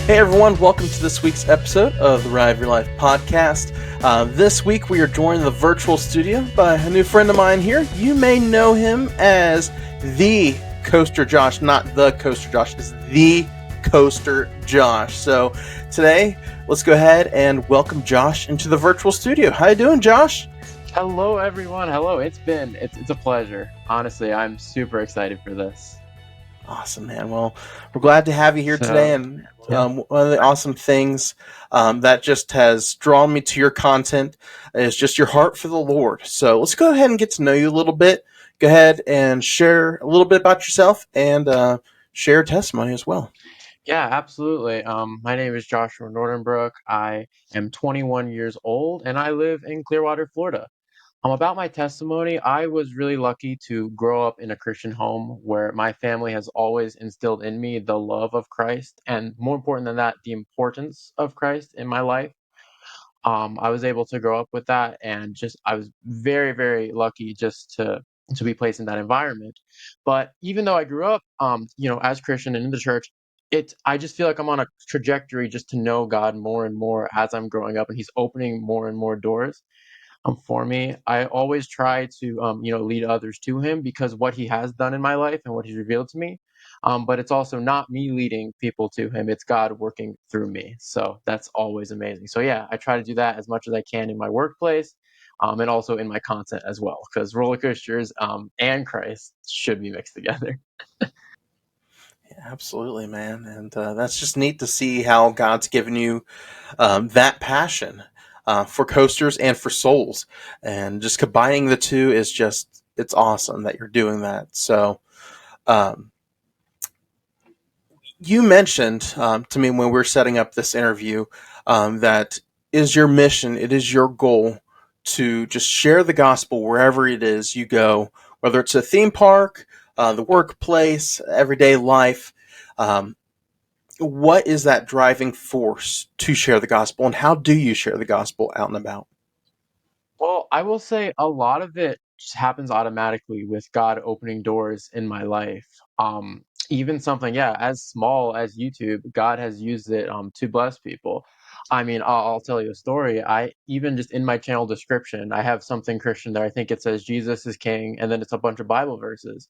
Hey everyone, welcome to this week's episode of the ROYL Podcast. This week we are joined in the virtual studio by a new friend of mine here. You may know him as the Coaster Josh, not the Coaster Josh, it's the Coaster Josh. So today, let's go ahead and welcome Josh into the virtual studio. How you doing, Josh? Hello everyone. Hello. It's a pleasure. Honestly, I'm super excited for this. Awesome, man. Well, we're glad to have you here today. And one of the awesome things that just has drawn me to your content is just your heart for the Lord. So let's go ahead and get to know you a little bit. Go ahead and share a little bit about yourself and share a testimony as well. Yeah, absolutely. My name is Josh Nordenbrook. I am 21 years old and I live in Clearwater, Florida. About my testimony, I was really lucky to grow up in a Christian home where my family has always instilled in me the love of Christ, and more important than that, the importance of Christ in my life. I was able to grow up with that, and I was very, very lucky just to be placed in that environment. But even though I grew up, as Christian and in the church, I just feel like I'm on a trajectory just to know God more and more as I'm growing up, and He's opening more and more doors for me. I always try to, lead others to Him because what He has done in my life and what He's revealed to me. But it's also not me leading people to Him; it's God working through me. So that's always amazing. So yeah, I try to do that as much as I can in my workplace, and also in my content as well, because roller coasters and Christ should be mixed together. Yeah, absolutely, man. And that's just neat to see how God's given you that passion for coasters and for souls. And just combining the two is just, it's awesome that you're doing that. So, um, you mentioned to me when we were setting up this interview that is your mission, it is your goal to just share the gospel wherever it is you go, whether it's a theme park, the workplace, everyday life. Um, what is that driving force to share the gospel, and how do you share the gospel out and about? Well, I will say a lot of it just happens automatically with God opening doors in my life. Even something, yeah, as small as YouTube, God has used it to bless people. I mean, I'll tell you a story. I even just in my channel description, I have something Christian there. I think it says Jesus is King, and then it's a bunch of Bible verses.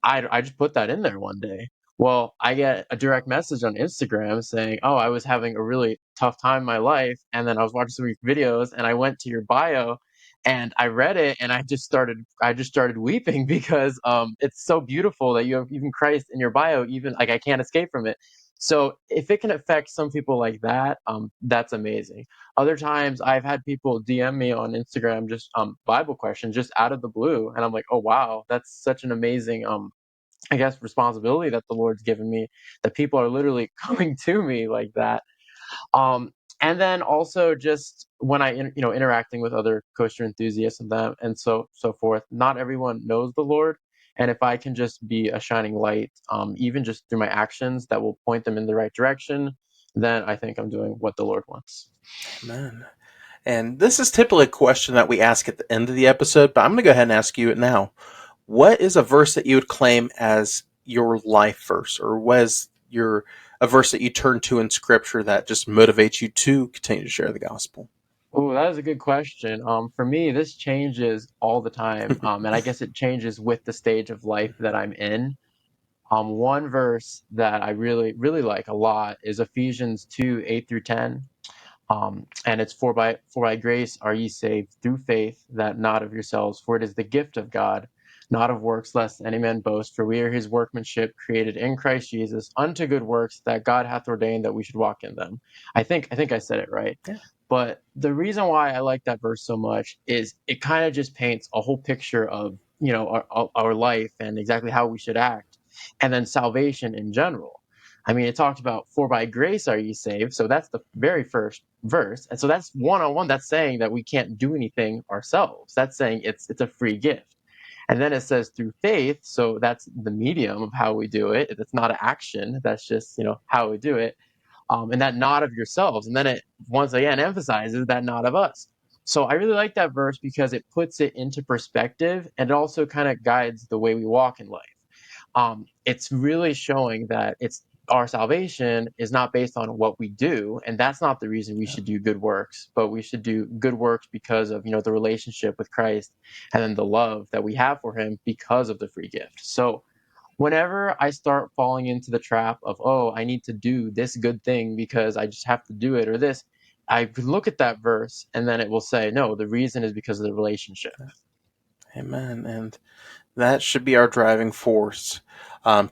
I just put that in there one day. Well, I get a direct message on Instagram saying, "Oh, I was having a really tough time in my life, and then I was watching some of your videos, and I went to your bio, and I read it, and I just started weeping because it's so beautiful that you have even Christ in your bio, even like I can't escape from it." So if it can affect some people like that, that's amazing. Other times I've had people DM me on Instagram just Bible questions just out of the blue, and I'm like, "Oh wow, that's such an amazing I guess responsibility that the Lord's given me, that people are literally coming to me like that." Um, and then also just when interacting with other coaster enthusiasts and them and so forth, not everyone knows the Lord. And if I can just be a shining light, even just through my actions that will point them in the right direction, then I think I'm doing what the Lord wants. Amen. And this is typically a question that we ask at the end of the episode, but I'm going to go ahead and ask you it now. What is a verse that you would claim as your life verse, or was your a verse that you turn to in Scripture that just motivates you to continue to share the gospel? Oh, that is a good question. For me, this changes all the time, and I guess it changes with the stage of life that I'm in. One verse that I really, really like a lot is Ephesians 2, 8 through 10. And it's for by grace are ye saved through faith, that not of yourselves, for it is the gift of God, not of works, lest any man boast. For we are his workmanship, created in Christ Jesus, unto good works that God hath ordained that we should walk in them. I think I said it right. Yeah. But the reason why I like that verse so much is it kind of just paints a whole picture of our life and exactly how we should act, and then salvation in general. I mean, it talked about for by grace are ye saved. So that's the very first verse. And so that's one on one. That's saying that we can't do anything ourselves. That's saying it's a free gift. And then it says through faith. So that's the medium of how we do it. It's not an action. That's just, how we do it. And that not of yourselves. And then it once again emphasizes that not of us. So I really like that verse because it puts it into perspective and it also kind of guides the way we walk in life. It's really showing that it's our salvation is not based on what we do, and that's not the reason we should do good works, but we should do good works because of, the relationship with Christ, and then the love that we have for him because of the free gift. So whenever I start falling into the trap of, oh, I need to do this good thing because I just have to do it, or this, I look at that verse and then it will say, no, the reason is because of the relationship. Amen. And that should be our driving force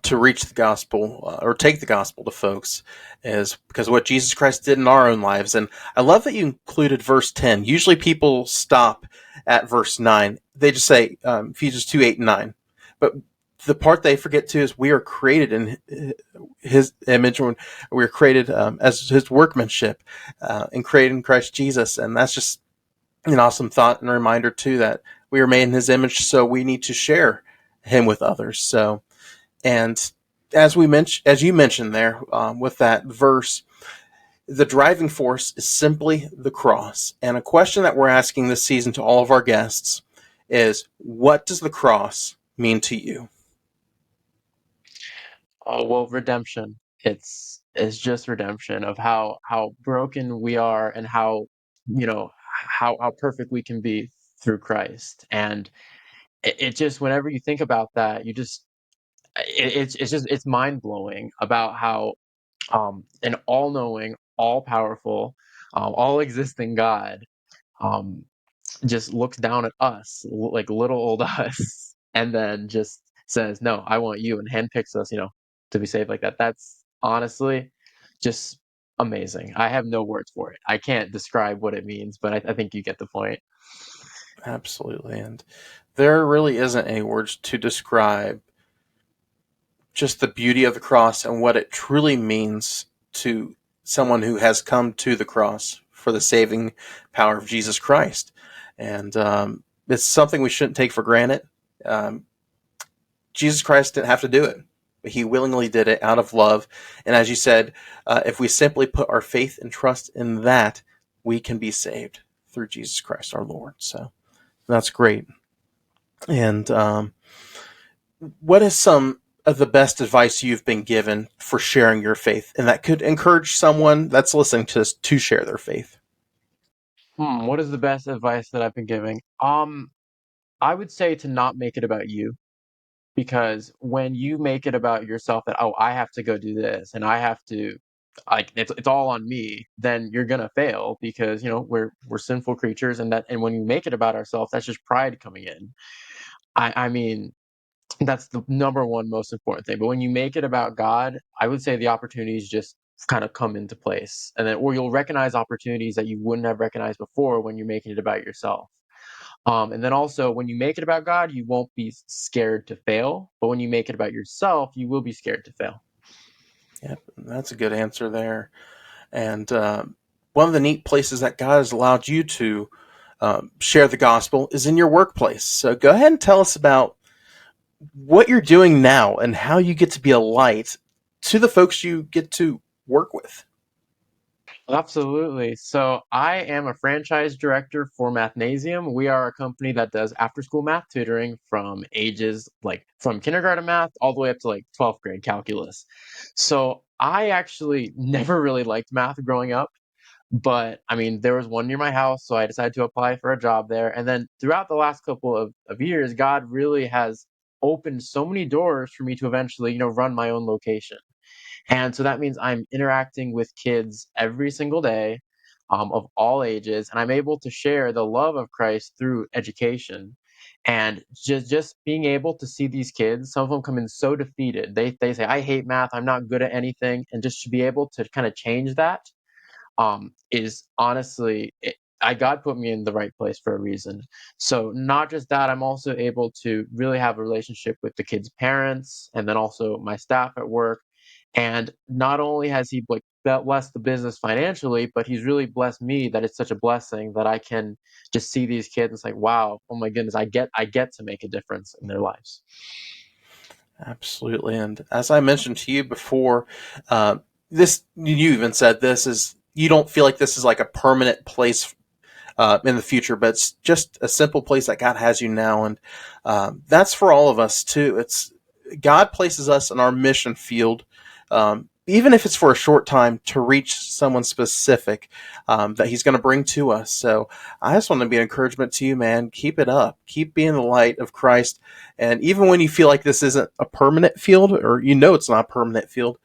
to reach the gospel or take the gospel to folks, is because of what Jesus Christ did in our own lives. And I love that you included verse 10. Usually people stop at verse 9. They just say Ephesians 2, 8, and 9. But the part they forget to is we are created in his image, when we are created as his workmanship and created in Christ Jesus. And that's just an awesome thought and a reminder too that we are made in his image, so we need to share him with others. So, and as you mentioned there with that verse, the driving force is simply the cross. And a question that we're asking this season to all of our guests is, what does the cross mean to you? Oh, well, redemption. It's just redemption of how broken we are, and how, how perfect we can be through Christ. And it just, whenever you think about that, you just it's mind blowing about how an all knowing, all powerful, all existing God um just looks down at us, like little old us, and then just says, "No, I want you," and handpicks us, to be saved like that. That's honestly just amazing. I have no words for it. I can't describe what it means, but I think you get the point. Absolutely. And there really isn't any words to describe just the beauty of the cross and what it truly means to someone who has come to the cross for the saving power of Jesus Christ. And it's something we shouldn't take for granted. Um, Jesus Christ didn't have to do it, but he willingly did it out of love. And as you said, if we simply put our faith and trust in that, we can be saved through Jesus Christ our Lord. So that's great. And what is some of the best advice you've been given for sharing your faith, and that could encourage someone that's listening to this to share their faith? What is the best advice that I've been giving? I would say to not make it about you. Because when you make it about yourself, that, "Oh, I have to go do this, and I have to," like, it's all on me, then you're gonna fail, because, we're sinful creatures, and when you make it about ourselves, that's just pride coming in. I mean, that's the number one most important thing. But when you make it about God, I would say the opportunities just kind of come into place. And then, or you'll recognize opportunities that you wouldn't have recognized before when you're making it about yourself. And then also, when you make it about God, you won't be scared to fail. But when you make it about yourself, you will be scared to fail. Yep, that's a good answer there. And one of the neat places that God has allowed you to share the gospel is in your workplace. So go ahead and tell us about what you're doing now and how you get to be a light to the folks you get to work with. Absolutely. So I am a franchise director for Mathnasium. We are a company that does after-school math tutoring from ages like from kindergarten math all the way up to like 12th grade calculus. So I actually never really liked math growing up. But I mean, there was one near my house, so I decided to apply for a job there. And then throughout the last couple of years, God really has opened so many doors for me to eventually, run my own location. And so that means I'm interacting with kids every single day, of all ages, and I'm able to share the love of Christ through education. And just being able to see these kids, some of them come in so defeated. They say, "I hate math. I'm not good at anything," and just to be able to kind of change that is honestly, God put me in the right place for a reason. So not just that, I'm also able to really have a relationship with the kids' parents, and then also my staff at work. And not only has he like blessed the business financially, but he's really blessed me, that it's such a blessing that I can just see these kids and say, "Wow, oh my goodness, I get to make a difference in their lives." Absolutely. And as I mentioned to you before, this you even said this is you don't feel like this is like a permanent place in the future, but it's just a simple place that God has you now, and that's for all of us too. It's God places us in our mission field even if it's for a short time, to reach someone specific that he's going to bring to us. So I just want to be an encouragement to you, man. Keep it up. Keep being the light of Christ. And even when you feel like this isn't a permanent field, or it's not a permanent field,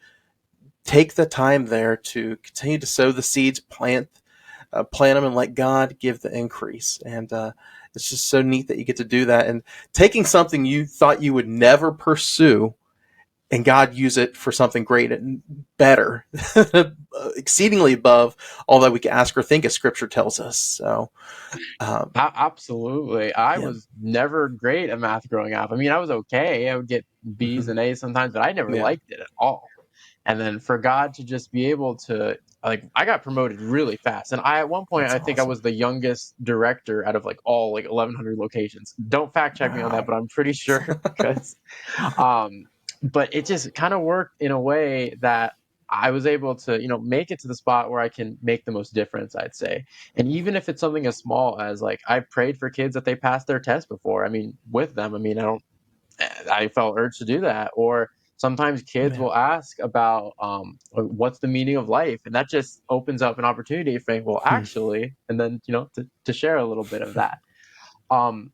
take the time there to continue to sow the seeds, plant them, and let God give the increase. And it's just so neat that you get to do that. And taking something you thought you would never pursue, and God use it for something great and better, exceedingly above all that we can ask or think, as Scripture tells us. So, Absolutely. I yeah, was never great at math growing up. I mean, I was okay. I would get B's hmm and A's sometimes, but I never yeah, liked it at all. And then for God to just be able to, like, I got promoted really fast. And at one point, that's I think I awesome. was the youngest director out of like all like 1,100 locations. Don't fact check me on that, Wow. but I'm pretty sure because, um, but it just kind of worked in a way that I was able to, make it to the spot where I can make the most difference, I'd say. And even if it's something as small as like I've prayed for kids that they passed their test before. I mean, with them, I mean, I felt urged to do that. Or sometimes kids Yeah. will ask about what's the meaning of life, and that just opens up an opportunity for me. Well, Hmm. actually, and then to share a little bit of that. Um,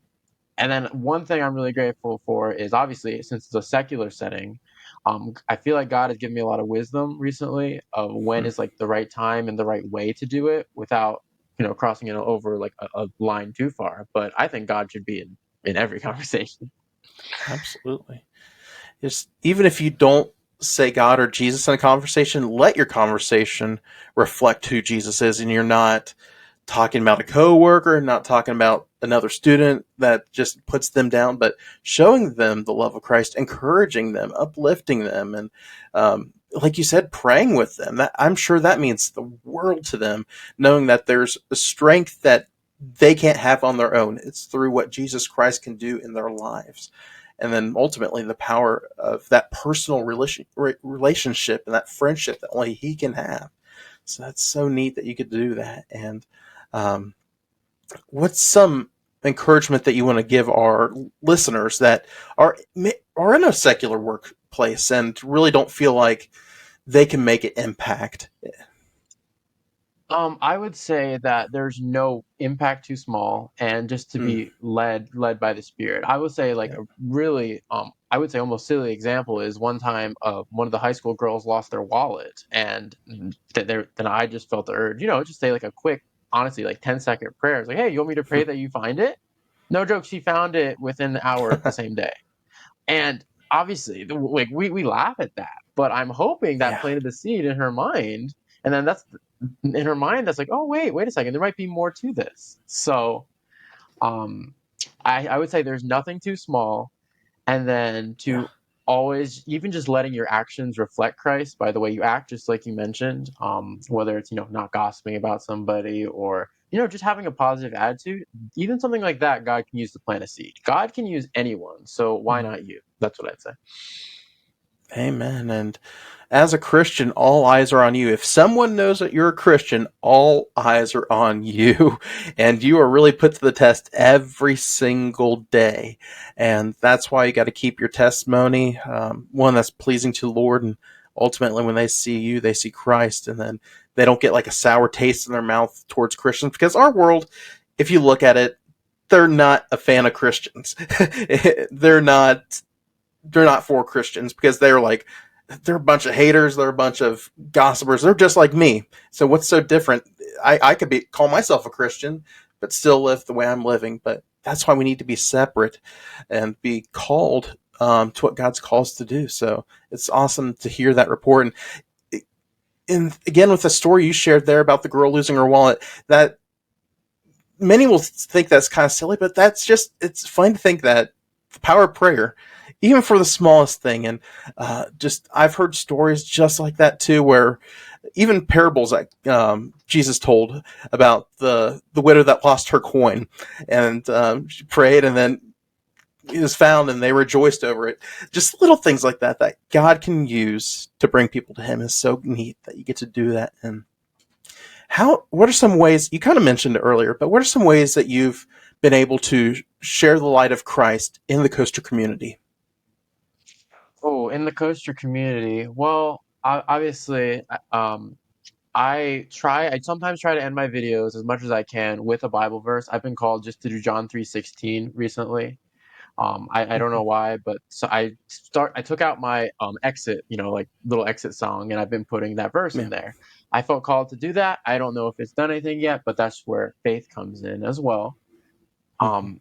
and then one thing I'm really grateful for is obviously since it's a secular setting, I feel like God has given me a lot of wisdom recently of when is like the right time and the right way to do it without crossing it over like a line too far. But I think God should be in every conversation. Absolutely. Just even if you don't say God or Jesus in a conversation, let your conversation reflect who Jesus is, and you're not talking about a coworker, not talking about another student that just puts them down, but showing them the love of Christ, encouraging them, uplifting them, and like you said, praying with them. That, I'm sure that means the world to them, knowing that there's a strength that they can't have on their own. It's through what Jesus Christ can do in their lives. And then ultimately the power of that personal relationship and that friendship that only he can have. So that's so neat that you could do that. And um, what's some encouragement that you want to give our listeners that are in a secular workplace and really don't feel like they can make an impact? I would say that there's no impact too small, and just to Mm, be led by the Spirit. I would say like yeah. a really, I would say almost silly example is one time, one of the high school girls lost their wallet, and then I just felt the urge, just say like a quick, honestly, like 10-second prayer. It's like, hey, you want me to pray that you find it? No joke, she found it within the hour the same day. And obviously, like we laugh at that, but I'm hoping that Yeah. planted the seed in her mind, and then that's in her mind. That's like, oh wait a second, there might be more to this. So, um, I would say there's nothing too small, and then Yeah. to always even just letting your actions reflect Christ by the way you act, just like you mentioned, whether it's not gossiping about somebody or just having a positive attitude, even something like that God can use to plant a seed. God can use anyone, so why Mhm. not you? That's what I'd say. Amen. And as a Christian, all eyes are on you. If someone knows that you're a Christian, all eyes are on you. And you are really put to the test every single day. And that's why you got to keep your testimony, one that's pleasing to the Lord. And ultimately, when they see you, they see Christ. And then they don't get like a sour taste in their mouth towards Christians. Because our world, if you look at it, they're not a fan of Christians. they're not they're not for Christians because they're a bunch of haters, they're a bunch of gossipers, they're just like me. So what's so different? I could call myself a Christian, but still live the way I'm living. But that's why we need to be separate and be called to what God's called us to do. So it's awesome to hear that report. And again, with the story you shared there about the girl losing her wallet, that many will think that's kind of silly, but it's fun to think that the power of prayer, even for the smallest thing. And just, I've heard stories just like that too, where even parables like Jesus told about the widow that lost her coin, and she prayed, and then it was found, and they rejoiced over it. Just little things like that that God can use to bring people to Him is so neat that you get to do that. And what are some ways, you kind of mentioned it earlier, but what are some ways that you've been able to share the light of Christ in the coaster community? Oh, in the coaster community, well. Obviously, I sometimes try to end my videos as much as I can with a Bible verse. I've been called just to do John 3:16 recently. I don't know Mhm. why, but so I took out my exit, like little exit song, and I've been putting that verse in Yeah. there. I felt called to do that. I don't know if it's done anything yet, but that's where faith comes in as well. Mhm. Um,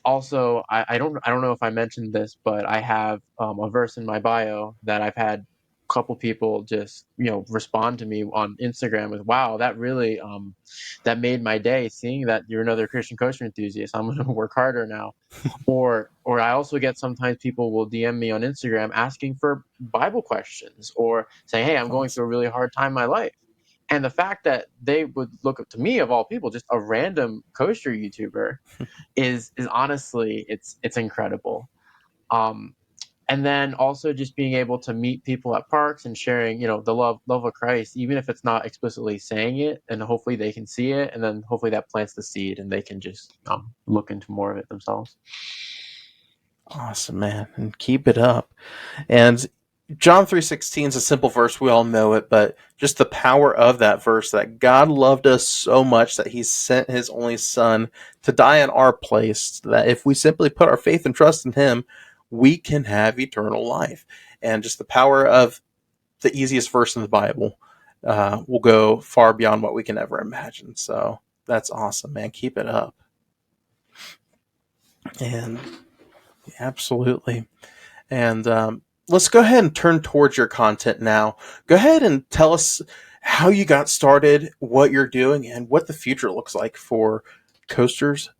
Also, I don't know if I mentioned this, but I have a verse in my bio that I've had a couple people just respond to me on Instagram with, "Wow, that really that made my day, seeing that you're another Christian kosher enthusiast. I'm gonna work harder now." Or I also get sometimes people will DM me on Instagram asking for Bible questions or saying, "Hey, I'm going through Awesome. a really hard time in my life." And the fact that they would look up to me, of all people, just a random kosher YouTuber, is honestly, it's incredible. Um, and then also just being able to meet people at parks and sharing, the love of Christ, even if it's not explicitly saying it, and hopefully they can see it, and then hopefully that plants the seed, and they can just look into more of it themselves. Awesome, man, and keep it up. And John 3:16 is a simple verse, we all know it, but just the power of that verse, that God loved us so much that he sent his only son to die in our place, that if we simply put our faith and trust in him, we can have eternal life. And just the power of the easiest verse in the Bible will go far beyond what we can ever imagine. So that's awesome, man. Keep it up. And absolutely. And let's go ahead and turn towards your content now. Go ahead and tell us how you got started, what you're doing, and what the future looks like for Coasters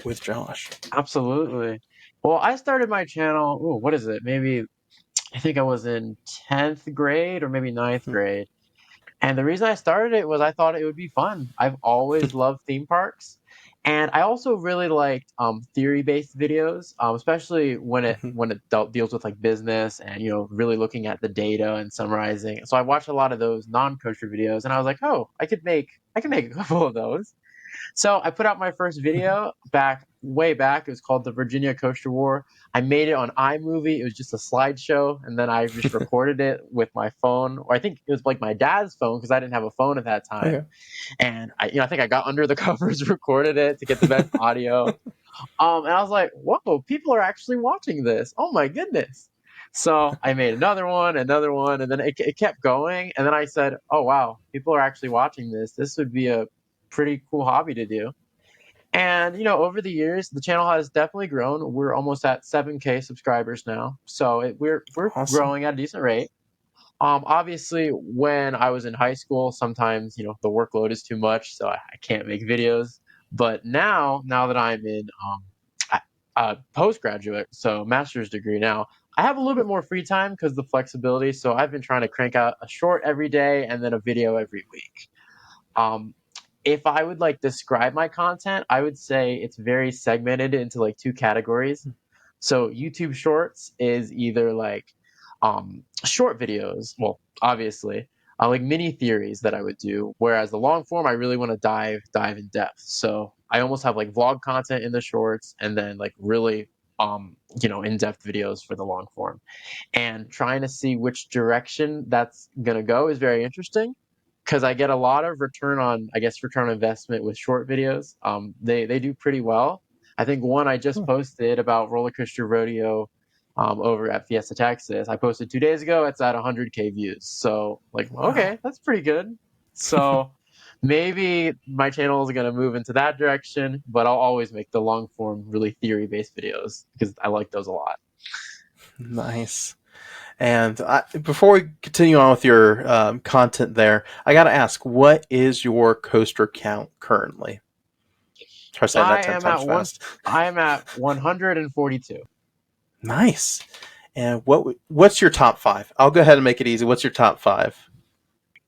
with Josh. Absolutely. Well, I started my channel. Ooh, what is it? Maybe I think I was in 10th grade or maybe ninth grade. And the reason I started it was I thought it would be fun. I've always loved theme parks. And I also really liked theory-based videos, especially when it deals with like business and really looking at the data and summarizing. So I watched a lot of those non-kosher videos, and I was like, oh, I can make a couple of those. So I put out my first video way back. It was called the Virginia Kosher War. I made it on iMovie. It was just a slideshow, and then I just recorded it with my phone, or I think it was like my dad's phone because I didn't have a phone at that time. Okay. And I think I got under the covers, recorded it to get the best audio. And I was like, "Whoa, people are actually watching this! Oh my goodness!" So I made another one, and then it kept going. And then I said, "Oh wow, people are actually watching this. This would be a pretty cool hobby to do." And over the years, the channel has definitely grown. We're almost at 7K subscribers now, so we're Awesome. growing at a decent rate. Obviously, when I was in high school, sometimes the workload is too much, so I can't make videos. But now that I'm in postgraduate, so master's degree now, I have a little bit more free time because the flexibility. So I've been trying to crank out a short every day and then a video every week. Um, if I would like describe my content, I would say it's very segmented into like two categories. So YouTube Shorts is either like short videos, well, obviously, like mini theories that I would do. Whereas the long form, I really want to dive in depth. So I almost have like vlog content in the shorts, and then like really in depth videos for the long form. And trying to see which direction that's gonna go is very interesting because I get a lot of return on investment with short videos. They do pretty well. I think one I just Cool. posted about roller coaster rodeo over at Fiesta, Texas. I posted 2 days ago. It's at 100K views. So like, Wow. okay, that's pretty good. So maybe my channel is gonna move into that direction, but I'll always make the long form, really theory based videos because I like those a lot. Nice. And before we continue on with your content there, I got to ask, what is your coaster count currently? Try saying that I 10 am times at one. fast. I am at 142. Nice. And what's your top five? I'll go ahead and make it easy. What's your top five?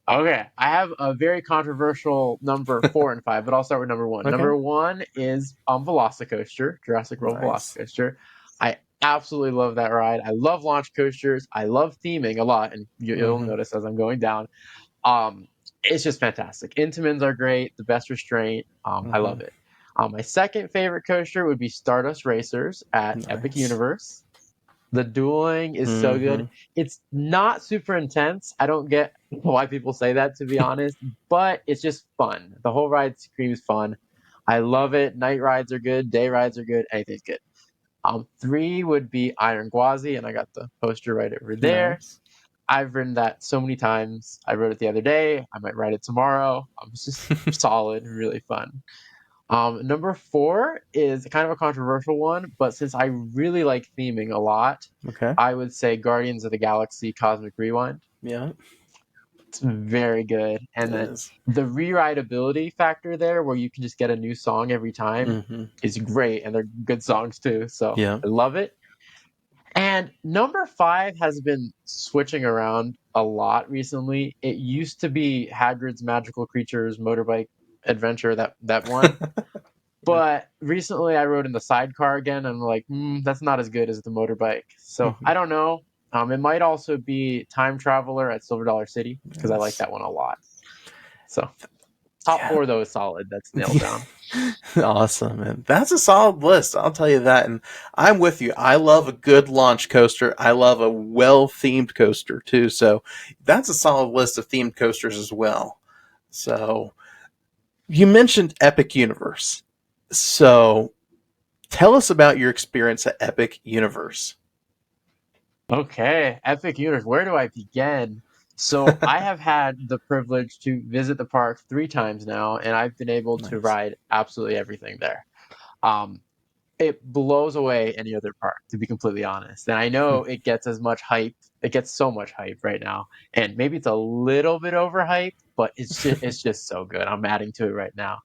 Okay, I have a very controversial number 4 and 5, but I'll start with number one. Okay. Number one is Velocicoaster, Jurassic World Nice. Velocicoaster. I absolutely love that ride. I love launch coasters. I love theming a lot, and you'll Mm-hmm. notice as I'm going down. Um, it's just fantastic. Intamins are great. The best restraint. I Mm-hmm. love it. My second favorite coaster would be Stardust Racers at Epic Nice. Universe. The dueling is so good. Mm-hmm. It's not super intense. I don't get why people say that, to be honest, but it's just fun. The whole ride screams fun. I love it. Night rides are good. Day rides are good. Anything's good. Three would be Iron Gwazi, and I got the poster right over there. Nice. I've ridden that so many times. I rode it the other day. I might ride it tomorrow. It's just solid, really fun. Number four is kind of a controversial one, but since I really like theming a lot, Okay. I would say Guardians of the Galaxy Cosmic Rewind. Yeah, It's very good. And it then is. the rewritability factor there, where you can just get a new song every time, Mm-hmm. is great. And they're good songs too. So Yeah. I love it. And number five has been switching around a lot recently. It used to be Hagrid's Magical Creatures Motorbike Adventure, that one. Yeah. But recently I rode in the sidecar again, and I'm like, that's not as good as the motorbike. So Mm-hmm. I don't know. It might also be Time Traveler at Silver Dollar City because I like Yes. that one a lot. So top Yeah. four though is solid. That's nailed down. Awesome, man. That's a solid list. I'll tell you that. And I'm with you. I love a good launch coaster. I love a well themed coaster too. So that's a solid list of themed coasters as well. So you mentioned Epic Universe. So tell us about your experience at Epic Universe. Okay, Epic Universe. Where do I begin? So I have had the privilege to visit the park 3 times now, and I've been able to Nice. ride absolutely everything there. Um, it blows away any other park, to be completely honest. And I know it gets as much hype. It gets so much hype right now, and maybe it's a little bit overhyped, but it's just so good. I'm adding to it right now.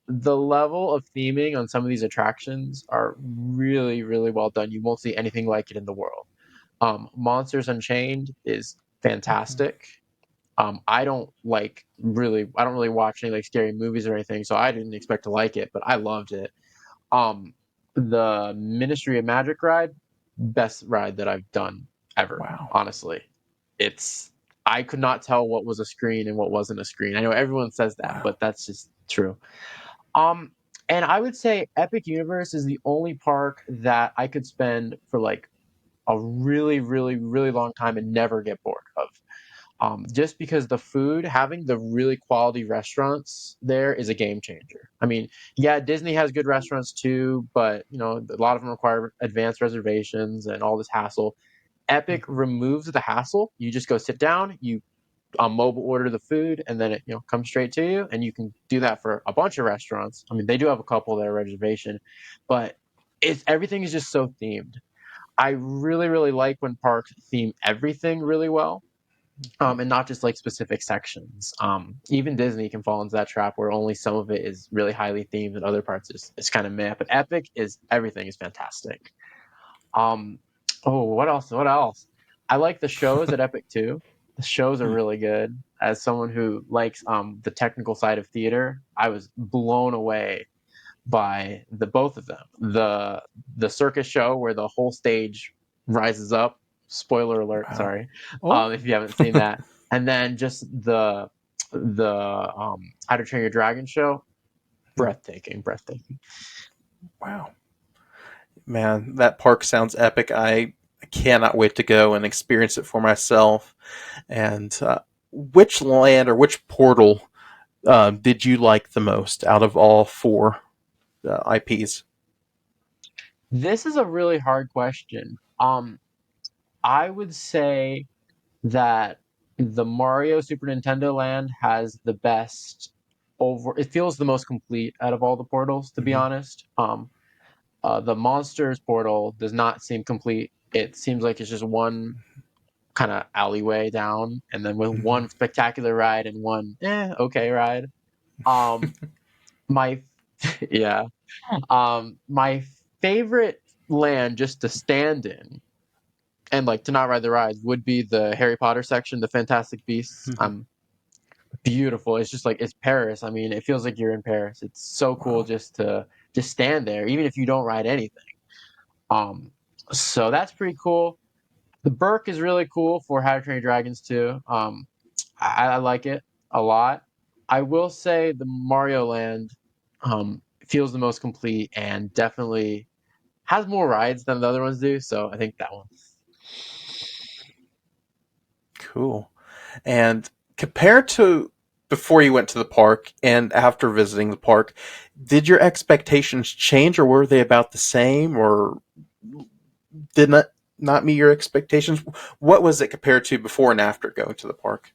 The level of theming on some of these attractions are really, really well done. You won't see anything like it in the world. Monsters Unchained is fantastic. I don't really watch any like scary movies or anything, so I didn't expect to like it, but I loved it. Um, the Ministry of Magic ride, best ride that I've done ever, Wow. honestly. It's I could not tell what was a screen and what wasn't a screen. I know everyone says that, Wow. but that's just true. Um, and I would say Epic Universe is the only park that I could spend for like a really, really, really long time and never get bored of. Just because the food, having the really quality restaurants there is a game changer. I mean, yeah, Disney has good restaurants too, but a lot of them require advanced reservations and all this hassle. Epic Mhm. removes the hassle. You just go sit down, you mobile order the food, and then it comes straight to you, and you can do that for a bunch of restaurants. I mean, they do have a couple that are reservation, but everything is just so themed. I really, really like when parks theme everything really well, Okay. and not just like specific sections. Even Disney can fall into that trap where only some of it is really highly themed and other parts is kind of meh. But Epic is everything is fantastic. Um, oh, what else? What else? I like the shows at Epic too. The shows are Hmm. really good. As someone who likes the technical side of theater, I was blown away by the both of them. The circus show where the whole stage rises up. Spoiler alert, Wow. sorry, Oh. if you haven't seen that. And then just the How to Train Your Dragon show, Hmm. breathtaking, breathtaking. Wow. Man, that park sounds epic. I cannot wait to go and experience it for myself. And which land or which portal did you like the most out of all four IPs? This is a really hard question. I would say that the Mario Super Nintendo Land has the best over. It feels the most complete out of all the portals, to be Mm-hmm. honest. The Monsters portal does not seem complete. It seems like it's just one kind of alleyway down, and then with Mm-hmm. one spectacular ride and one okay ride. Um, my yeah. My favorite land just to stand in and like to not ride the rides would be the Harry Potter section, the Fantastic Beasts. Mm-hmm. Beautiful. It's just like it's Paris. I mean, it feels like you're in Paris. It's so cool Wow. just to just stand there, even if you don't ride anything. Um, so that's pretty cool. The Burke is really cool for How to Train Your Dragons too. I like it a lot. I will say the Mario Land feels the most complete and definitely has more rides than the other ones do, so I think that one. Cool. And compared to before you went to the park and after visiting the park, did your expectations change, or were they about the same, or did not meet your expectations? What was it compared to before and after going to the park?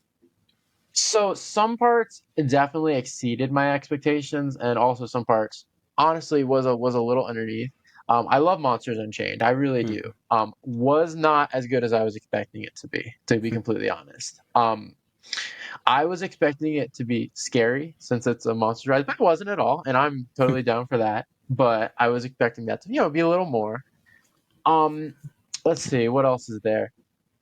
So some parts definitely exceeded my expectations, and also some parts honestly was a little underneath. I love Monsters Unchained, I really do. Mm-hmm. Was not as good as I was expecting it to be completely honest. I was expecting it to be scary since it's a monster ride, but it wasn't at all, and I'm totally down for that. But I was expecting that to, be a little more. Um, let's see, what else is there?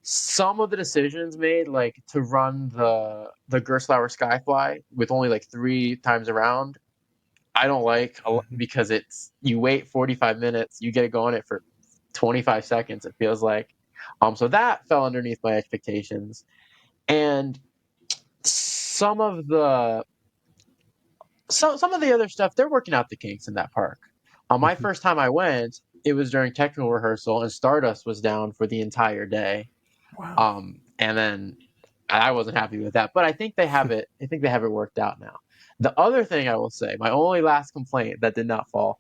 Some of the decisions made, like to run the Gerstlauer Skyfly with only like 3 times around, I don't like because it's you wait 45 minutes, you get to go on it for 25 seconds. It feels like, so that fell underneath my expectations, and some of the some of the other stuff, they're working out the kinks in that park. My Mm-hmm. first time I went, it was during technical rehearsal, and Stardust was down for the entire day. Wow. And then I wasn't happy with that, but I think they have it. I think they have it worked out now. The other thing I will say, my only last complaint that did not fall,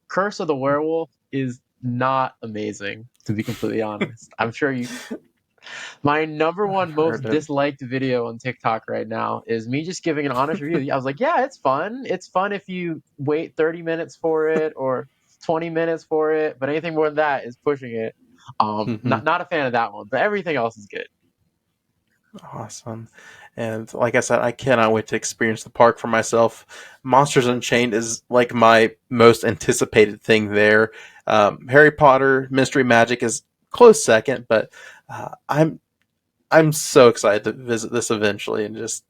Curse of the Werewolf is not amazing, to be completely honest. I'm sure you My number I've one most heard it. disliked video on TikTok right now is me just giving an honest review. I was like, yeah, it's fun. It's fun if you wait 30 minutes for it or 20 minutes for it, but anything more than that is pushing it. Mm-hmm. Not a fan of that one, but everything else is good. Awesome. And like I said, I cannot wait to experience the park for myself. Monsters Unchained is like my most anticipated thing there. Harry Potter Mystery Magic is close second, but I'm so excited to visit this eventually, and just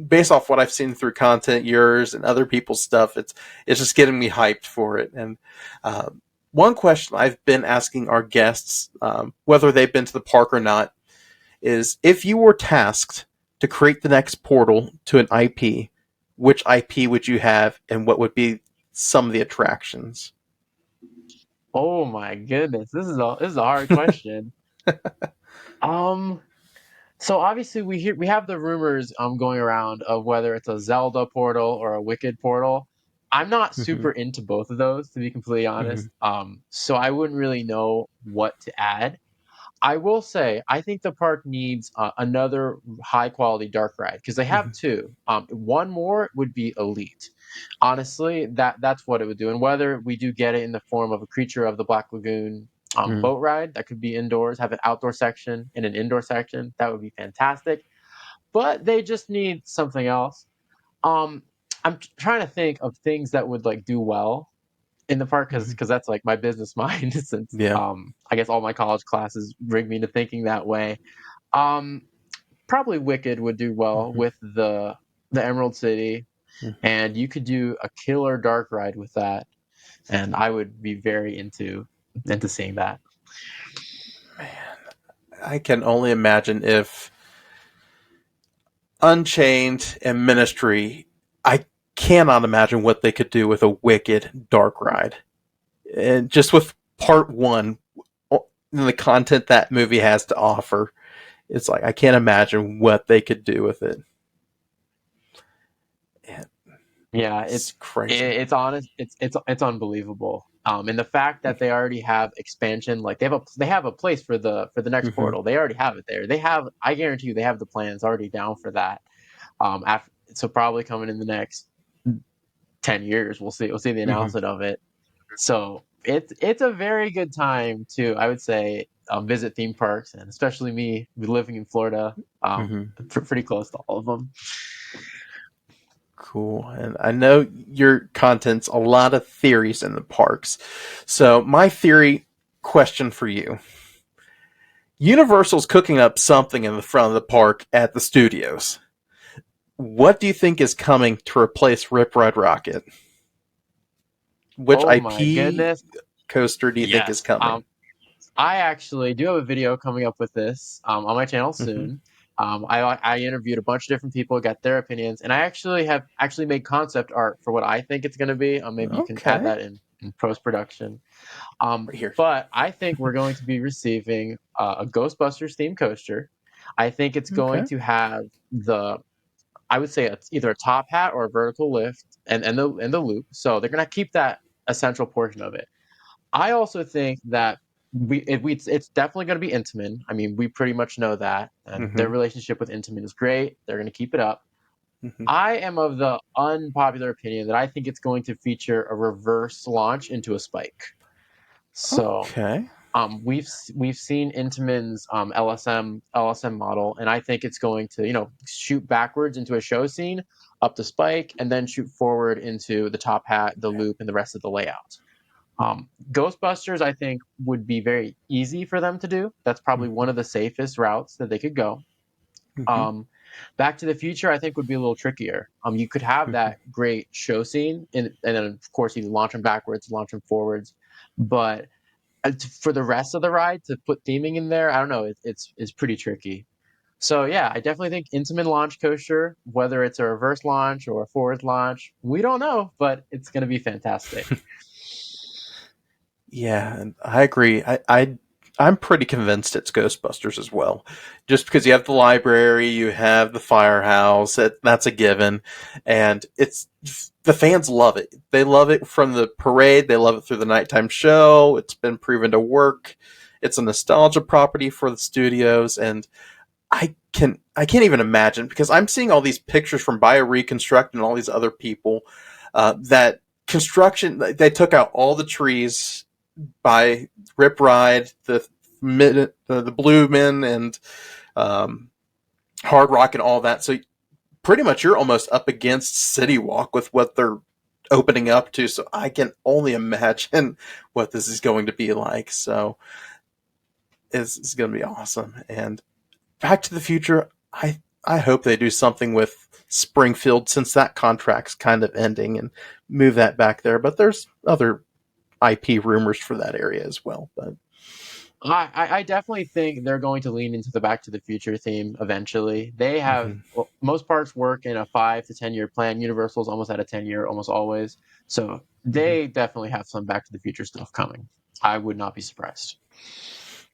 based off what I've seen through content, yours and other people's stuff, it's just getting me hyped for it. And one question I've been asking our guests, whether they've been to the park or not, is if you were tasked to create the next portal to an IP, which IP would you have, and what would be some of the attractions? Oh my goodness, this is a hard question. Um, so obviously we have the rumors going around of whether it's a Zelda portal or a Wicked portal. I'm not Mm-hmm. super into both of those, to be completely Mm-hmm. honest. So I wouldn't really know what to add. I will say, I think the park needs another high quality dark ride because they have two. One more would be elite. Honestly, that's what it would do. And whether we do get it in the form of a Creature of the Black Lagoon Mm-hmm. boat ride that could be indoors, have an outdoor section and an indoor section, that would be fantastic. But they just need something else. Um, I'm trying to think of things that would like do well in the park Mm-hmm. because that's like my business mind since Yeah. I guess all my college classes bring me to thinking that way. Um, Probably Wicked would do well Mm-hmm. with the Emerald City, Mm-hmm. and you could do a killer dark ride with that, and I would be very into seeing that. Man, I can only imagine if Unchained and Ministry. I cannot imagine what they could do with a wicked dark ride, and just with part one and the content that movie has to offer. It's like I can't imagine what they could do with it. Yeah, It's crazy. it's honest. It's unbelievable. And the fact that they already have expansion, like they have a place for the next Mm-hmm. portal. They already have it there. They have, I guarantee you, they have the plans already down for that. After, so probably coming in the next 10 years, we'll see the Mm-hmm. announcement of it. So it's a very good time to, I would say, visit theme parks, and especially me living in Florida, Mm-hmm. pretty close to all of them. Cool. And I know your content's a lot of theories in the parks. So my theory question for you. Universal's cooking up something in the front of the park at the studios. What do you think is coming to replace Rip Red Rocket? Which Oh my IP goodness. coaster do you think is Yes. coming? I actually do have a video coming up with this on my channel Mm-hmm. soon. I interviewed a bunch of different people, got their opinions, and I actually have made concept art for what I think it's going to be. Maybe you can add Okay. that in in post-production. Right here. But I think we're going to be receiving a Ghostbusters themed coaster. I think it's going Okay. to have I would say it's either a top hat or a vertical lift and the loop. So they're gonna keep that essential portion of it. I also think that it's definitely gonna be Intamin. I mean, we pretty much know that, and their Mm-hmm. relationship with Intamin is great. They're gonna keep it up. Mm-hmm. I am of the unpopular opinion that I think it's going to feature a reverse launch into a spike. So Okay. we've seen Intamin's LSM model, and I think it's going to shoot backwards into a show scene, up the spike, and then shoot forward into the top hat, the loop, and the rest of the layout. Ghostbusters, I think, would be very easy for them to do. That's probably Mm-hmm. one of the safest routes that they could go. Mm-hmm. Um, Back to the Future, I think, would be a little trickier. You could have Mm-hmm. that great show scene, and then of course you launch them backwards, launch them forwards, but for the rest of the ride to put theming in there, I don't know. It's pretty tricky. So yeah, I definitely think Intamin launch coaster, whether it's a reverse launch or a forward launch, we don't know, but it's going to be fantastic. Yeah, and I agree. I'm pretty convinced it's Ghostbusters as well, just because you have the library, you have the firehouse. That's a given, and it's the fans love it. They love it from the parade. They love it through the nighttime show. It's been proven to work. It's a nostalgia property for the studios, and I can't even imagine because I'm seeing all these pictures from BioReconstruct and all these other people that construction they took out all the trees by Rip Ride, the Blue Men, and um, Hard Rock, and all that. So pretty much you're almost up against City Walk with what they're opening up to. So I can only imagine what this is going to be like. So it's going to be awesome. And Back to the Future, I hope they do something with Springfield since that contract's kind of ending and move that back there. But there's other IP rumors for that area as well. But I definitely think they're going to lean into the Back to the Future theme eventually. They have mhm, most parts work in a 5 to 10 year plan. Universal's almost at a 10 year, almost always. So mhm. they definitely have some Back to the Future stuff coming. I would not be surprised.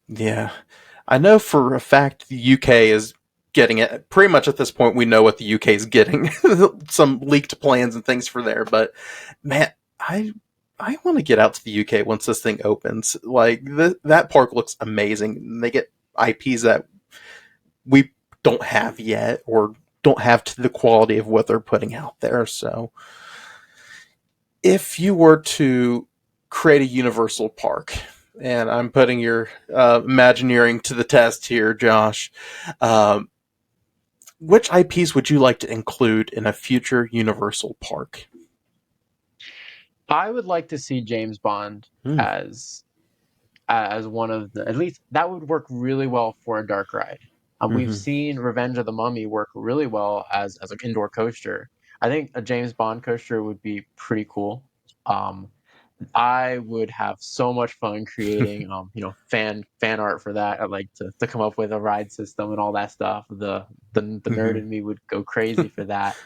Yeah, I know for a fact the UK is getting it. Pretty much at this point, we know what the UK is getting. Some leaked plans and things for there, but man, I want to get out to the UK once this thing opens. Like that park looks amazing. They get IPs that we don't have yet, or don't have to the quality of what they're putting out there. So, if you were to create a Universal park, and I'm putting your Imagineering to the test here, Josh. Um, which IPs would you like to include in a future Universal park? I would like to see James Bond Mm, as one of the, at least that would work really well for a dark ride. We've hmm seen Revenge of the Mummy work really well as an indoor coaster. I think a James Bond coaster would be pretty cool. Um, I would have so much fun creating fan art for that. I'd like to come up with a ride system and all that stuff. The nerd hmm in me would go crazy for that.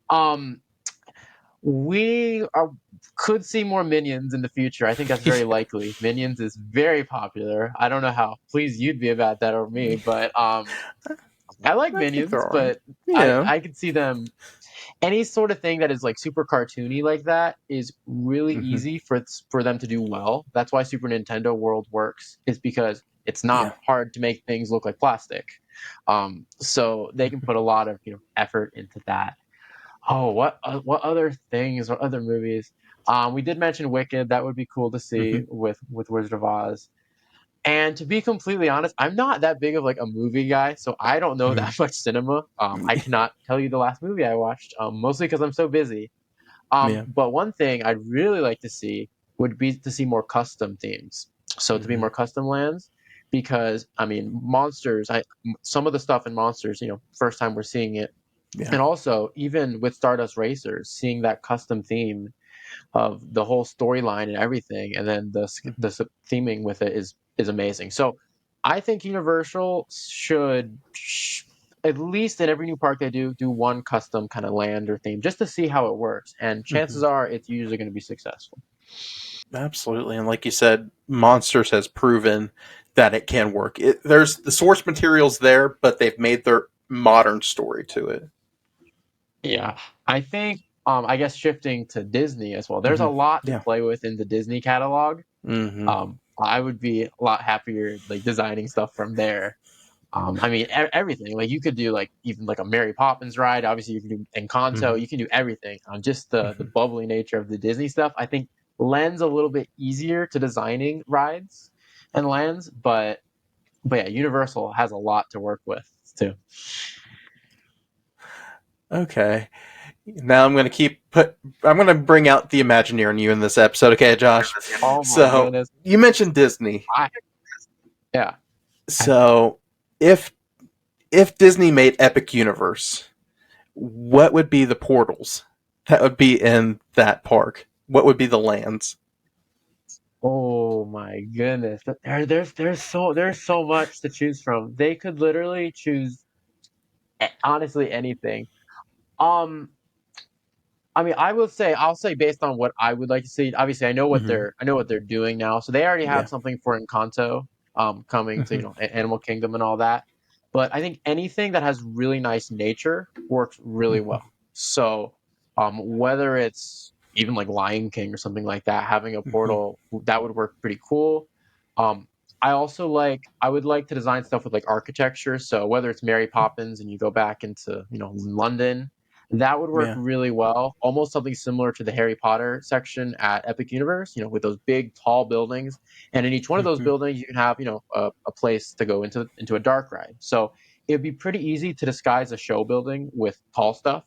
Um, we are could see more Minions in the future. I think that's very Yeah, likely. Minions is very popular. I don't know how pleased you'd be about that or me, but I like I think they're Minions, all right. but Yeah. I could see them any sort of thing that is like super cartoony like that is really hmm easy for them to do well. That's why Super Nintendo World works is because it's not Yeah. hard to make things look like plastic. So they can put a lot of effort into that. Oh, what other things or other movies? We did mention Wicked. That would be cool to see hmm with Wizard of Oz. And to be completely honest, I'm not that big of like a movie guy, so I don't know hmm that much cinema. I cannot tell you the last movie I watched, mostly because I'm so busy. Yeah. But one thing I'd really like to see would be to see more custom themes. So to be hmm more custom lands, because I mean, monsters. Some of the stuff in monsters, first time we're seeing it, Yeah. and also even with Stardust Racers, seeing that custom theme of the whole storyline and everything, and then theming with it is amazing. So I think Universal should at least in every new park they do one custom kind of land or theme just to see how it works, and hmm chances are it's usually going to be successful. Absolutely. And like you said, Monsters has proven that it can work. There's the source materials there, but they've made their modern story to it. Yeah, I think, I guess shifting to Disney as well, there's a Hmm. lot to Yeah. play with in the Disney catalog. Hmm. I would be a lot happier like designing stuff from there. I mean, everything. Like you could do like even like a Mary Poppins ride. Obviously, you can do Encanto. Hmm. You can do everything. Just the Hmm. bubbly nature of the Disney stuff, I think, lends a little bit easier to designing rides and lands. But yeah, Universal has a lot to work with too. Okay. Now I'm going to bring out the Imagineer in you in this episode. Okay, Josh. Oh my So goodness. you mentioned Disney. I yeah. I, So if Disney made Epic Universe, what would be the portals that would be in that park? What would be the lands? oh my goodness. There's so much to choose from. They could literally choose honestly anything. Um, I mean, I'll say based on what I would like to see. Obviously, Hmm. I know what they're doing now. So they already Yeah. have something for Encanto, coming to, Hmm. Animal Kingdom and all that. But I think anything that has really nice nature works really well. Hmm. So, whether it's even like Lion King or something like that, having a Hmm. portal that would work pretty cool. Um, I would like to design stuff with like architecture. So whether it's Mary Poppins and you go back into, London, that would work Yeah. really well. Almost something similar to the Harry Potter section at Epic Universe, with those big, tall buildings. And in each one of those Hmm. buildings, you can have, a place to go into a dark ride. So it'd be pretty easy to disguise a show building with tall stuff.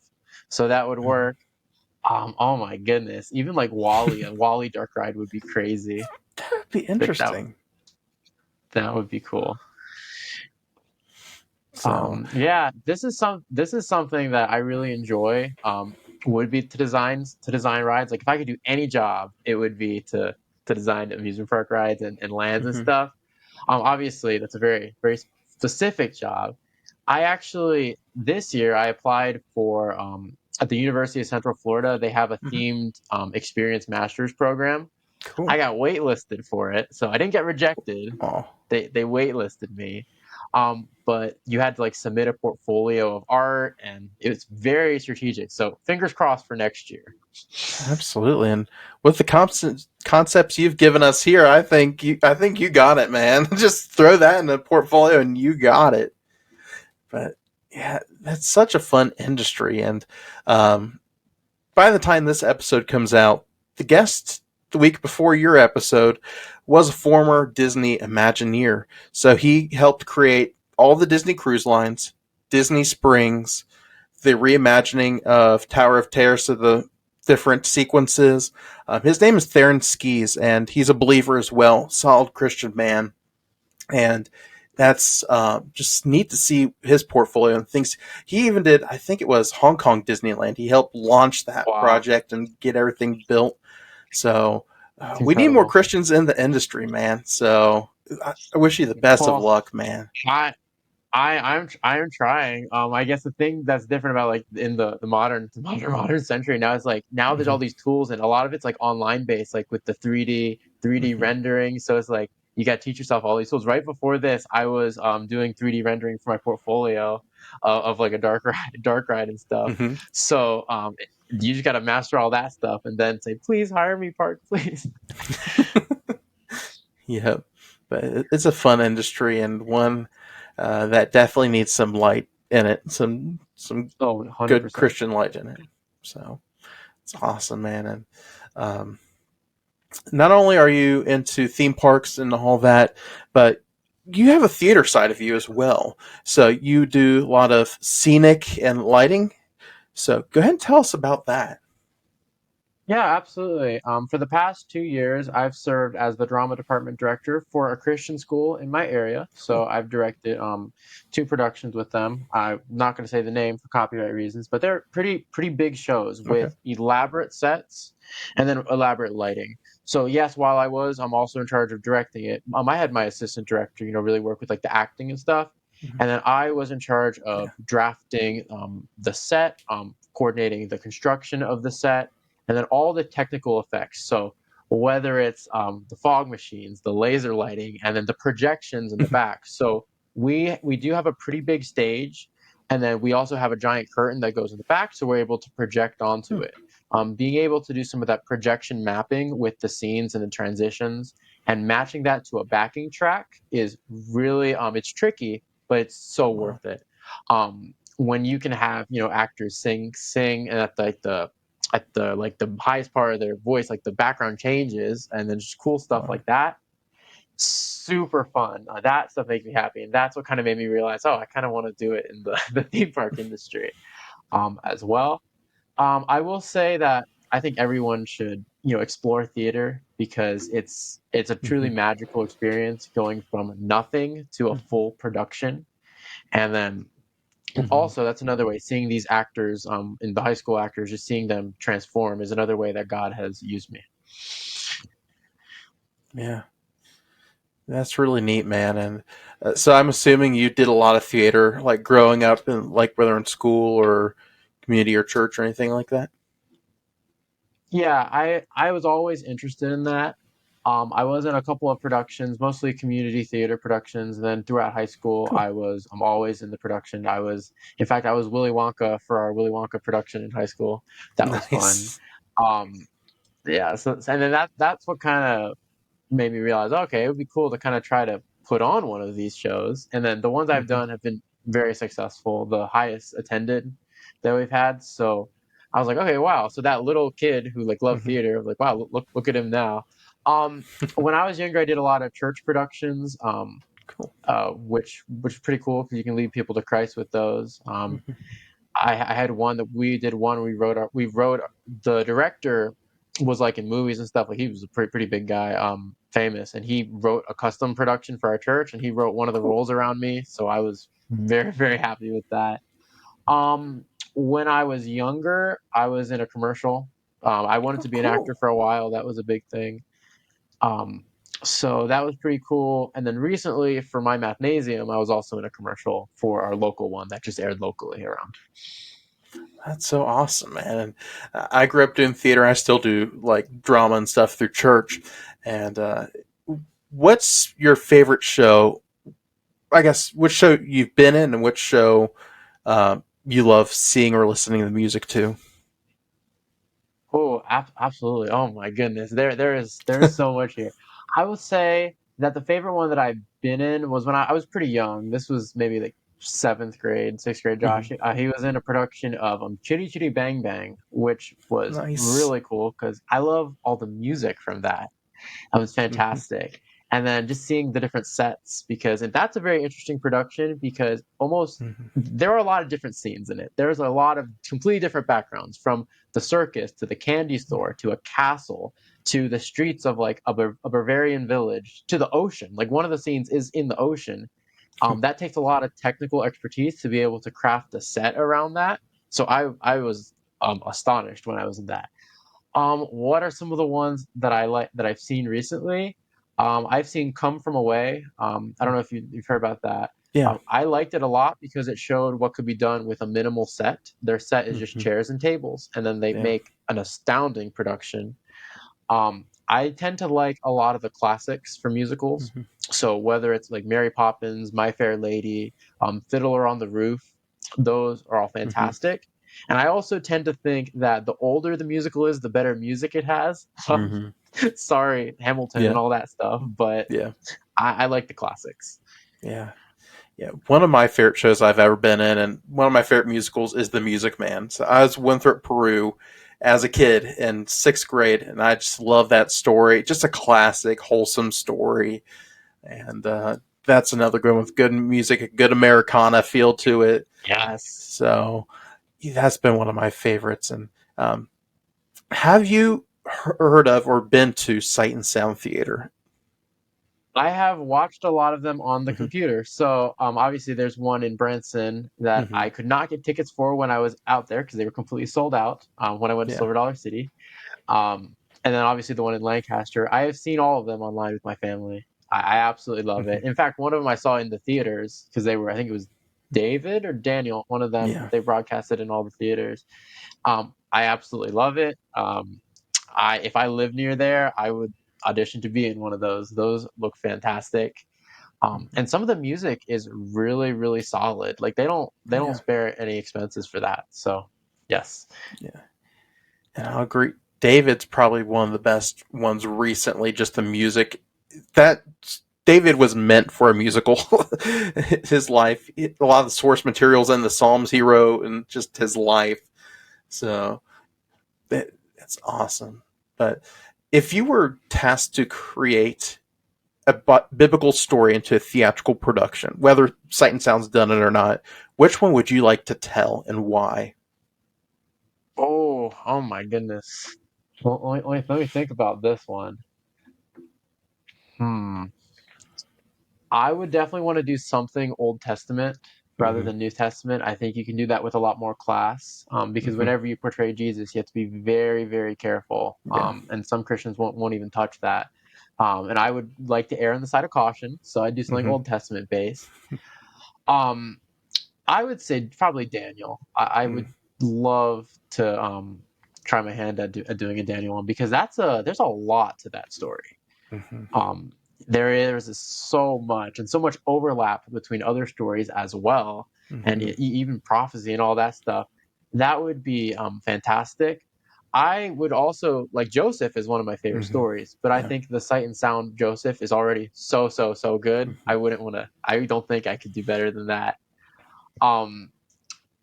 So that would Hmm. work. Oh my goodness, even like Wally, a Wally dark ride would be crazy. That'd be That that interesting. that would be cool. So. Yeah, this is something that I really enjoy. Would be to design rides. Like if I could do any job, it would be to design amusement park rides and lands and Hmm. stuff. Obviously that's a very specific job. I actually this year I applied for at the University of Central Florida. They have a Hmm. themed experience master's program. Cool. I got waitlisted for it, so I didn't get rejected. Oh, They waitlisted me, but you had to like submit a portfolio of art, and it was very strategic. So fingers crossed for next year. absolutely. And with the concepts you've given us here, I think you got it, man. Just throw that in the portfolio and you got it. But yeah, that's such a fun industry. And um, by the time this episode comes out, the guest the week before your episode was a former Disney Imagineer. So he helped create all the Disney cruise lines, Disney Springs, the reimagining of Tower of Terror, so the different sequences. His name is Theron Skis, and he's a believer as well, solid Christian man. And that's just neat to see his portfolio and things. He even did, I think it was Hong Kong Disneyland. He helped launch that Wow, project and get everything built. So it's we need more incredible. Christians in the industry, man. So I wish you the best of Well, luck, man. I I am trying. I guess the thing that's different about like in the modern century now is like now there's all Hmm. these tools and a lot of it's like online based, like with the 3D Hmm. rendering. So it's like you got to teach yourself all these tools. Right before this, I was doing 3D rendering for my portfolio of like a dark ride and stuff. Hmm. So you just got to master all that stuff and then say, please hire me, Park, please. Yeah, but it's a fun industry and one that definitely needs some light in it, some Oh, good 100%. Christian light in it. So it's awesome, man. And um, not only are you into theme parks and all that, but you have a theater side of you as well. So you do a lot of scenic and lighting. So go ahead and tell us about that. Yeah, absolutely. For the past 2 years, I've served as the drama department director for a Christian school in my area. Cool. So I've directed two productions with them. I'm not going to say the name for copyright reasons, but they're pretty big shows Okay. with elaborate sets and then elaborate lighting. So yes, while I'm also in charge of directing it. I had my assistant director, really work with like the acting and stuff, Mhm. and then I was in charge of Yeah. drafting the set, coordinating the construction of the set and then all the technical effects. So whether it's the fog machines, the laser lighting, and then the projections in the Mhm. back. So we do have a pretty big stage, and then we also have a giant curtain that goes in the back, so we're able to project onto Hmm. it. Being able to do some of that projection mapping with the scenes and the transitions, and matching that to a backing track is really it's tricky, but it's so Wow. worth it. When you can have actors sing and at the like the highest part of their voice, like the background changes, and then just cool stuff Wow. like that. Super fun. That stuff makes me happy, and that's what kind of made me realize, oh, I kind of want to do it in the the theme park industry, as well. I will say that I think everyone should explore theater because it's a truly Mhm. magical experience going from nothing to a Mhm. full production, and then Mhm. also that's another way seeing these actors in the high school actors, just seeing them transform is another way that God has used me. Yeah, that's really neat, man. And so I'm assuming you did a lot of theater, like growing up, and like whether in school or community or church or anything like that. Yeah, I was always interested in that. I was in a couple of productions, mostly community theater productions. And then throughout high school, Cool. I'm always in the production. In fact, I was Willy Wonka for our Willy Wonka production in high school. That was fun. Nice. Um, yeah, and then that's what kind of made me realize, okay, it would be cool to kind of try to put on one of these shows. And then the ones I've Hmm. done have been very successful, the highest attended that we've had. So I was like, okay, wow. So that little kid who like loved Hmm. theater, like, wow, look at him now. Um, when I was younger, I did a lot of church productions, Cool. which is pretty cool because you can lead people to Christ with those. Hmm. I had one that we did one we wrote the director was like in movies and stuff, like he was a pretty big guy, famous, and he wrote a custom production for our church, and he wrote one of the Cool. roles around me, so I was very happy with that. When I was younger, I was in a commercial. I wanted Oh, to be an cool. actor for a while. That was a big thing. um, so that was pretty cool. And then recently for my mathnasium, I was also in a commercial for our local one that just aired locally around. That's so awesome, man. And I grew up doing theater. I still do like drama and stuff through church. And what's your favorite show? I guess which show you've been in, and which show you love seeing or listening to the music to? Oh, absolutely. Oh my goodness. There is so much here. I would say that the favorite one that I've been in was when I was pretty young. This was maybe like seventh grade, sixth grade. Hmm. Josh, he was in a production of Chitty Chitty Bang Bang, which was Nice. really cool because I love all the music from that. That was Hmm. fantastic. And then just seeing the different sets because and that's a very interesting production because almost Hmm. there are a lot of different scenes in it. There's a lot of completely different backgrounds from the circus to the candy store to a castle to the streets of like a Bavarian village to the ocean. Like one of the scenes is in the ocean. That takes a lot of technical expertise to be able to craft a set around that. So I was astonished when I was in that. What are some of the ones that I like that I've seen recently? I've seen Come From Away. I don't know if you've heard about that. Yeah. I liked it a lot because it showed what could be done with a minimal set. Their set is just Hmm. chairs and tables, and then they Yeah. make an astounding production. I tend to like a lot of the classics for musicals. Hmm. So whether it's like Mary Poppins, My Fair Lady, Fiddler on the Roof, those are all Hmm. fantastic. And I also tend to think that the older the musical is, the better music it has. Hmm. Sorry, Hamilton and Yeah. all that stuff, but Yeah. I like the classics. Yeah. Yeah, one of my favorite shows I've ever been in, and one of my favorite musicals is The Music Man. So I was Winthrop Peru as a kid in sixth grade, and I just love that story. Just a classic, wholesome story, and that's another good one with good music, a good Americana feel to it. Yes. So yeah, that's been one of my favorites. And um, have you heard of or been to Sight and Sound Theater? I have watched a lot of them on the Hmm. computer. So, obviously, there's one in Branson that Hmm. I could not get tickets for when I was out there because they were completely sold out when I went to Yeah. Silver Dollar City. And then obviously the one in Lancaster. I have seen all of them online with my family. I absolutely love Hmm. it. In fact, one of them I saw in the theaters because they were, I think it was David or Daniel, one of them. Yeah. They broadcasted in all the theaters. I absolutely love it. if I live near there, I would audition to be in one of those. Those look fantastic. Mhm. And some of the music is really, really solid. Like they don't Yeah, spare any expenses for that. So yes. yeah, and I agree. David's probably one of the best ones recently. Just the music that David was meant for a musical. His life, a lot of the source materials and the Psalms he wrote, and just his life. So that's awesome. But if you were tasked to create a biblical story into a theatrical production, whether Sight and Sound's done it or not, which one would you like to tell and why? Oh my goodness. Well, let me think about this one. Hmm. I would definitely want to do something Old Testament rather Mm-hmm. than New Testament. I think you can do that with a lot more class, because Mm-hmm. whenever you portray Jesus, you have to be very, very careful. Yeah. And some Christians won't even touch that. And I would like to err on the side of caution, so I'd do something Mm-hmm. Old Testament based. Um, I would say probably Daniel. I would love to try my hand at doing a Daniel one because there's a lot to that story. Mm-hmm. Um, there is so much and so much overlap between other stories as well, and Mm-hmm. even prophecy and all that stuff. That would be fantastic. I would also like Joseph is one of my favorite Mm-hmm. stories, but I Yeah. think the Sight and Sound Joseph is already so good. Mm-hmm. I wouldn't want to. I don't think I could do better than that. Um,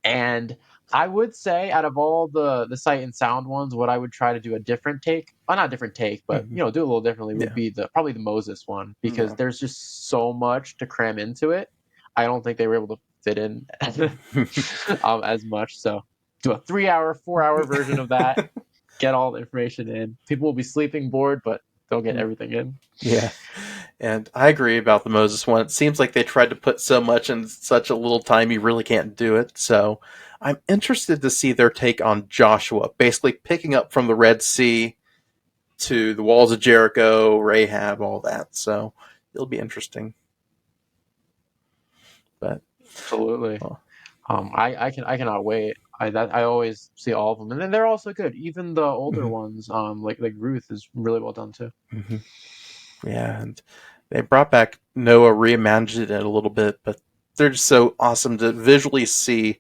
and I would say out of all the Sight and Sound ones, what I would try to do a different take, well, not a different take, but Mm-hmm. do a little differently would Yeah. be the probably the Moses one because Yeah. there's just so much to cram into it. I don't think they were able to fit in as much. So do a 3 hour, 4 hour version of that. Get all the information in. People will be sleeping bored, but they'll get everything in. Yeah. And I agree about the Moses one. It seems like they tried to put so much in such a little time, you really can't do it. So I'm interested to see their take on Joshua, basically picking up from the Red Sea to the walls of Jericho, Rahab, all that. So it'll be interesting. But Absolutely. well, I cannot wait. I always see all of them, and then they're also good. Even the older mhm, ones, like Ruth is really well done too. mhm. Yeah, and they brought back Noah, reimagined it a little bit, but they're just so awesome to visually see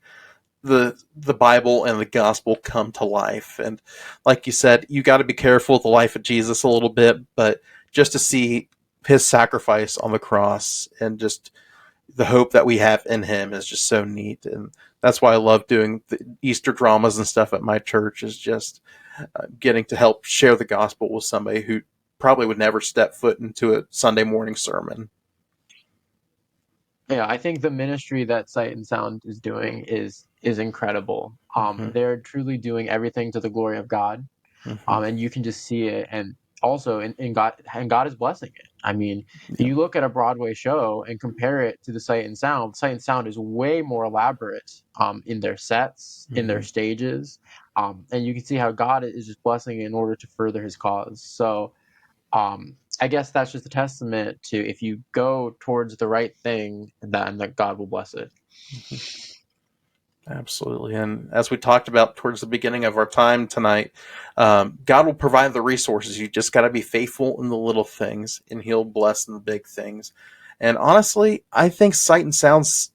the Bible and the gospel come to life. And like you said, you got to be careful with the life of Jesus a little bit, but just to see his sacrifice on the cross and just the hope that we have in him is just so neat. And that's why I love doing the Easter dramas and stuff at my church, is just getting to help share the gospel with somebody who probably would never step foot into a Sunday morning sermon. Yeah, I think the ministry that Sight and Sound is doing is incredible. Mm-hmm. They're truly doing everything to the glory of God. Mm-hmm. And you can just see it, and also in God is blessing it. I mean, Yeah. you look at a Broadway show and compare it to the Sight and Sound. Sight and Sound is way more elaborate in their sets, in their Mm-hmm. stages, and you can see how God is just blessing it in order to further His cause. So I guess that's just a testament to if you go towards the right thing, then that God will bless it. Mm-hmm. Absolutely. And as we talked about towards the beginning of our time tonight, God will provide the resources. You just got to be faithful in the little things, and He'll bless in the big things. And honestly, I think Sight and Sound's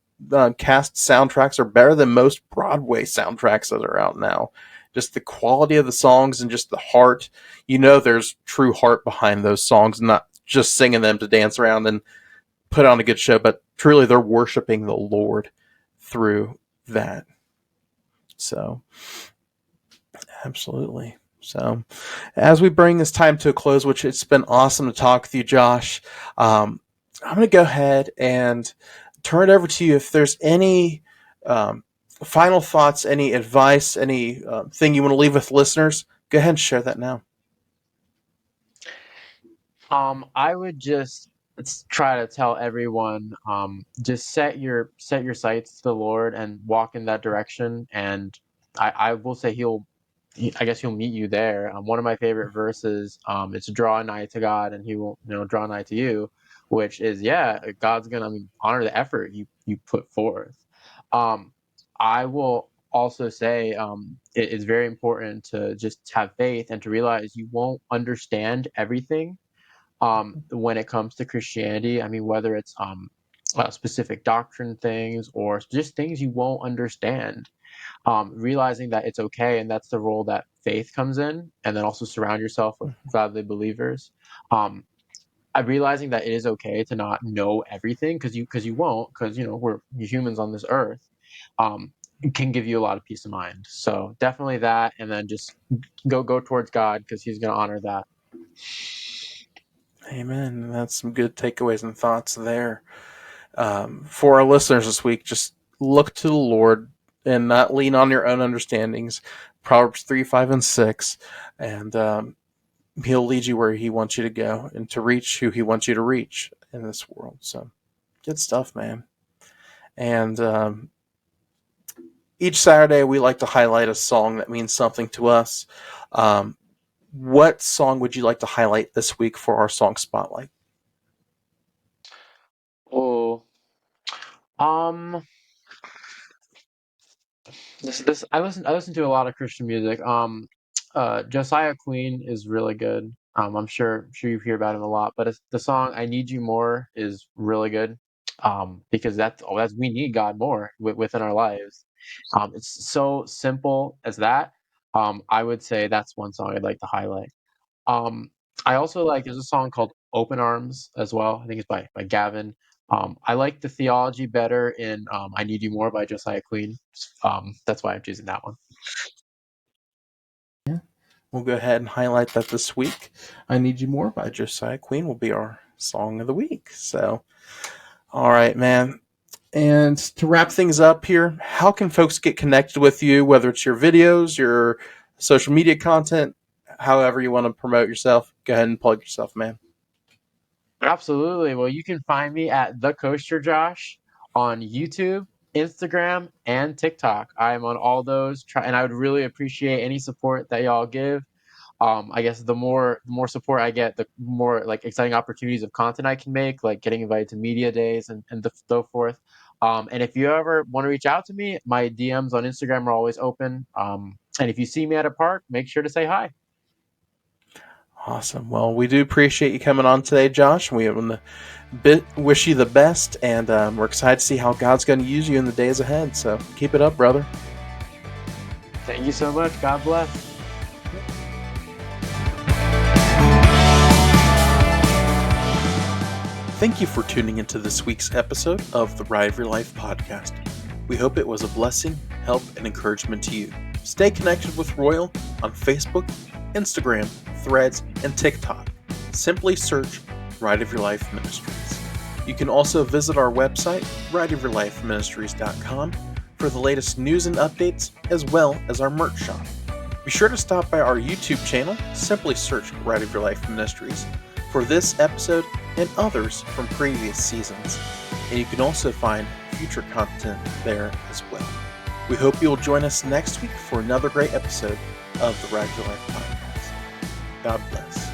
cast soundtracks are better than most Broadway soundtracks that are out now. Just the quality of the songs and just the heart. There's true heart behind those songs, not just singing them to dance around and put on a good show, but truly they're worshiping the Lord through that. So, absolutely. So, as we bring this time to a close, which it's been awesome to talk with you, Josh, I'm going to go ahead and turn it over to you. If there's any final thoughts, any advice, any thing you want to leave with listeners, go ahead and share that now. I would just try to tell everyone, just set your sights to the Lord and walk in that direction. And I will say I guess he'll meet you there. One of my favorite verses, it's draw nigh to God and he will, draw nigh to you, which is, yeah, God's gonna, honor the effort you put forth. Um, I will. also say it's very important to just have faith and to realize you won't understand everything when it comes to Christianity. I mean, whether it's specific doctrine things or just things you won't understand, realizing that it's okay, and that's the role that faith comes in, and then also surround yourself with godly believers. Um, I'm realizing that it is okay to not know everything because you won't, because we're humans on this earth. It can give you a lot of peace of mind. So definitely that, and then just go towards God because He's going to honor that. Amen. That's some good takeaways and thoughts there. For our listeners this week, just look to the Lord and not lean on your own understandings. Proverbs 3, 5, and 6. And He'll lead you where He wants you to go and to reach who He wants you to reach in this world. So, good stuff, man. And each Saturday, we like to highlight a song that means something to us. What song would you like to highlight this week for our song spotlight? Oh, um, this I listen to a lot of Christian music. Josiah Queen is really good. I'm sure you hear about him a lot, but the song "I Need You More" is really good. Because that's we need God more within our lives. It's so simple as that. I would say that's one song I'd like to highlight. Um, I also like there's a song called "Open Arms" as well. I think it's by Gavin. I like the theology better in "I Need You More" by Josiah Queen. That's why I'm choosing that one. Yeah, we'll go ahead and highlight that this week. I Need You More by Josiah Queen will be our song of the week. So, all right, man. And to wrap things up here, how can folks get connected with you, whether it's your videos, your social media content, however you want to promote yourself? Go ahead and plug yourself, man. Absolutely. Well, you can find me at the Coaster Josh on YouTube, Instagram, and TikTok. I am on all those, and I would really appreciate any support that y'all give. I guess the more support I get, the more like exciting opportunities of content I can make, like getting invited to media days and so forth. And if you ever want to reach out to me, my DMs on Instagram are always open. And if you see me at a park, make sure to say hi. Awesome. Well, we do appreciate you coming on today, Josh. We want to wish you the best, and we're excited to see how God's going to use you in the days ahead. So keep it up, brother. Thank you so much. God bless. Thank you for tuning into this week's episode of the Ride of Your Life podcast. We hope it was a blessing, help, and encouragement to you. Stay connected with ROYL on Facebook, Instagram, Threads, and TikTok. Simply search Ride of Your Life Ministries. You can also visit our website, rideofyourlifeministries.com, for the latest news and updates, as well as our merch shop. Be sure to stop by our YouTube channel. Simply search Ride of Your Life Ministries for this episode and others from previous seasons. And you can also find future content there as well. We hope you'll join us next week for another great episode of the Ride of Your Life podcast. God bless.